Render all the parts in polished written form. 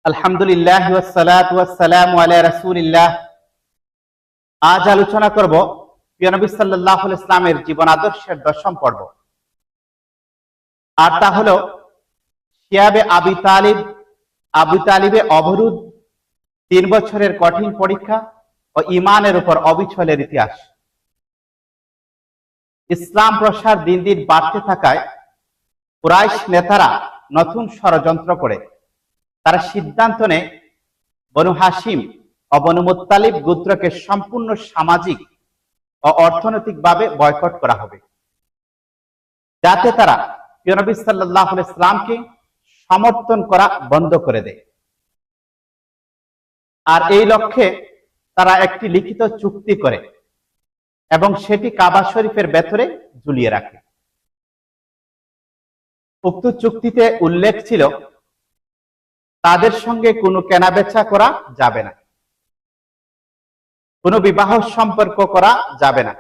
আলহামদুলিল্লাহ ওয়াসসালাতু ওয়াসসালামু আলা রাসূলিল্লাহ। আজ আলোচনা করব প্রিয় নবী সাল্লাল্লাহু আলাইহি ওয়াসাল্লামের জীবন আদর্শের 10ম পর্ব। আর তা হলো শিয়াবে আবু তালিবে অবরোধ, 3 বছরের কঠিন পরীক্ষা ও ঈমানের উপর অবিচলের ইতিহাস। ইসলাম প্রসার দিন দিন বাড়তে থাকায় কুরাইশ নেতারা নতুন ষড়যন্ত্র করে তারা সিদ্ধান্ত নেয় বনু হাশিম ও বনু মুত্তালিব গোত্রকে সম্পূর্ণ সামাজিক ও অর্থনৈতিকভাবে বয়কট করা হবে, যাতে তারা প্রিয় নবী সাল্লাল্লাহু আলাইহি ওয়াসাল্লামকে সমর্থন করা বন্ধ করে দেয়। আর এই লক্ষ্যে তারা একটি লিখিত চুক্তি করে এবং সেটি কাবা শরীফের ভেতরে ঝুলিয়ে রাখে। উক্ত চুক্তিতে উল্লেখ ছিল তাদের সঙ্গে কোনো কেনাবেচা করা যাবে না, কোনো বিবাহ সম্পর্ক করা যাবে না,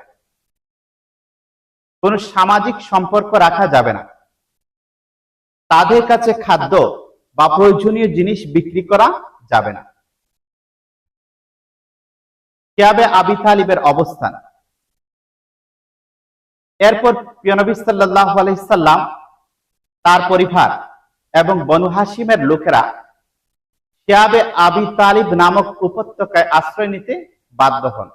কোনো সামাজিক সম্পর্ক রাখা যাবে না, তাদের কাছে খাদ্য বা প্রয়োজনীয় জিনিস বিক্রি করা যাবে না। কিয়াবে আবি তালিবের অবস্থান। এরপর প্রিয় নবী সাল্লাল্লাহু আলাইহি সাল্লাম, তার পরিবার এবং বনু হাশিমের লোকেরা কিয়াবে আবি তালিব নামক উপত্যকায় আশ্রয় নিতে বাধ্য হন।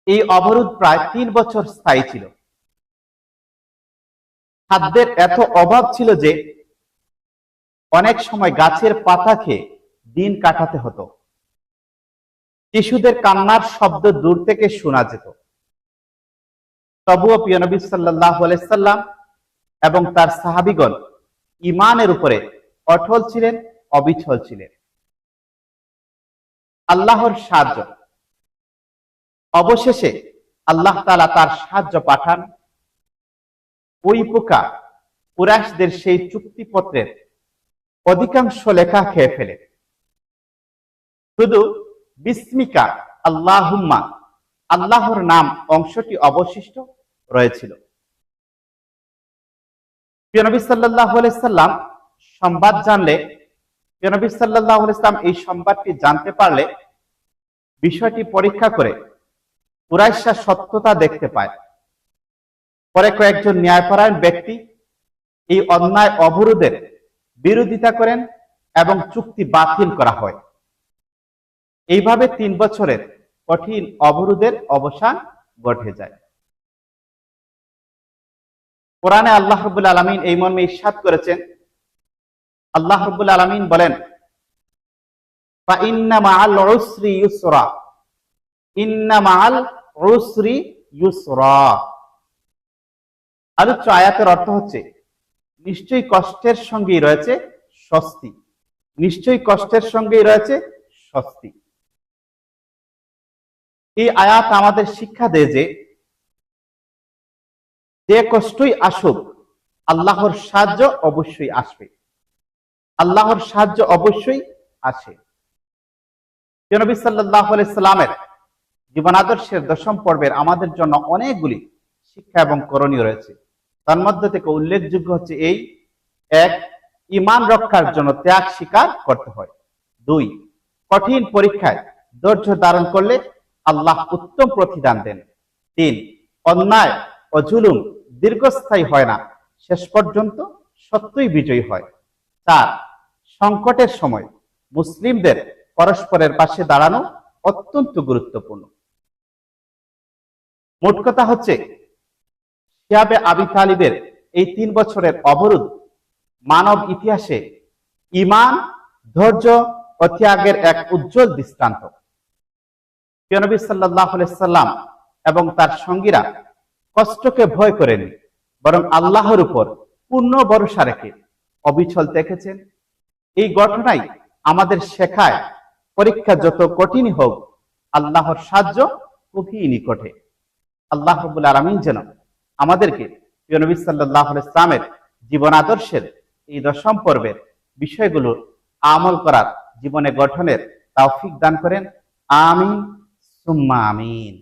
এই অবরোধ প্রায় 3 বছর স্থায়ী ছিল। খাদ্যের এত অভাব ছিল যে অনেক সময় গাছের পাতা খেয়ে দিন কাটাতে হতো। শিশুদের কান্নার শব্দ দূর থেকে শোনা যেত। তবুও প্রিয় নবী সাল্লাল্লাহু আলাইহি সাল্লাম এবং তার সাহাবীগণ ঈমানের উপরে অটল ছিলেন, অবিচল ছিলেন। আল্লাহর সাহায্য। অবশেষে আল্লাহ তাআলা তার সাহায্য পাঠান। ওই পোকা কুরাইশদের সেই চুক্তিপত্রের অধিকাংশ লেখা খেয়ে ফেলে। শুধু বিসমিকা আল্লাহুম্মা, আল্লাহর নাম অংশটি অবশিষ্ট রয়েছিল। প্রিয় নবী সাল্লাল্লাহু আলাইহি সাল্লাম সংবাদ জানলে, প্রিয় নবী সাল্লাল্লাহু আলাইহি সাল্লাম এই সংবাদটি জানতে পারলে বিষয়টি পরীক্ষা করে কুরাইশরা সত্যতা দেখতে পায়। পরে কয়েকজন ন্যায়পরায়ণ ব্যক্তি এই অন্যায় অবরোধের বিরোধিতা করেন এবং চুক্তি বাতিল করা হয়। এইভাবে 3 বছরের কঠিন অবরোধের অবসান ঘটে যায়। কোরআনে আল্লাহ রাব্বুল আলামিন এই মর্মে ইরশাদ করেছেন। আল্লাহ রাব্বুল আলামিন বলেন, ফা ইন্না মাআল উসরি ইউসরা, ইন্না মাআল উসরি ইউসরা। আলোচ্য আয়াতের অর্থ হচ্ছে, নিশ্চয়ই কষ্টের সঙ্গেই রয়েছে স্বস্তি, নিশ্চয়ই কষ্টের সঙ্গেই রয়েছে স্বস্তি। এই আয়াত আমাদের শিক্ষা দেয় যে কষ্টই আসুক, আল্লাহর সাহায্য অবশ্যই আসবে, আল্লাহর সাহায্য অবশ্যই আসে। নবী সাল্লাল্লাহু আলাইহি সাল্লামের জীবন আদর্শের 10ম পর্বের আমাদের জন্য অনেকগুলি শিক্ষা এবং করণীয় রয়েছে। তার মধ্যে থেকে উল্লেখযোগ্য হচ্ছে এই: 1, ঈমান রক্ষার জন্য ত্যাগ স্বীকার করতে হয়। 2, কঠিন পরীক্ষায় ধৈর্য ধারণ করলে আল্লাহ উত্তম প্রতিদান দেন। 3, অন্যায় ও জুলুম দীর্ঘস্থায়ী হয় না, শেষ পর্যন্ত সত্যই বিজয়ী হয়। 4, সংকটের সময় মুসলিমদের পরস্পরের পাশে দাঁড়ানো অত্যন্ত গুরুত্বপূর্ণ। মোট কথা হচ্ছে, কিয়াবে আবি তালিবের এই 3 বছরের অবরোধ মানব ইতিহাসে ঈমান, ধৈর্য ও ত্যাগের এক উজ্জ্বল দৃষ্টান্ত। নবী সাল্লাল্লাহু আলাইহি সাল্লাম এবং তার সঙ্গীরা কষ্টকে ভয় করেননি, বরং আল্লাহর উপর পূর্ণ ভরসা রেখে অবিচল থেকেছেন। এই ঘটনাই আমাদের শেখায়, পরীক্ষা যত কঠিনই হোক, আল্লাহর সাহায্য খুবই নিকটে। আল্লাহ রাব্বুল আলামিন যেন আমাদেরকে প্রিয় নবী সাল্লাল্লাহু আলাইহি সাল্লামের জীবন আদর্শের এই 10ম পর্বের বিষয়গুলো আমল করার, জীবনে গঠনের তৌফিক দান করেন। আমিন সুম্মা আমিন।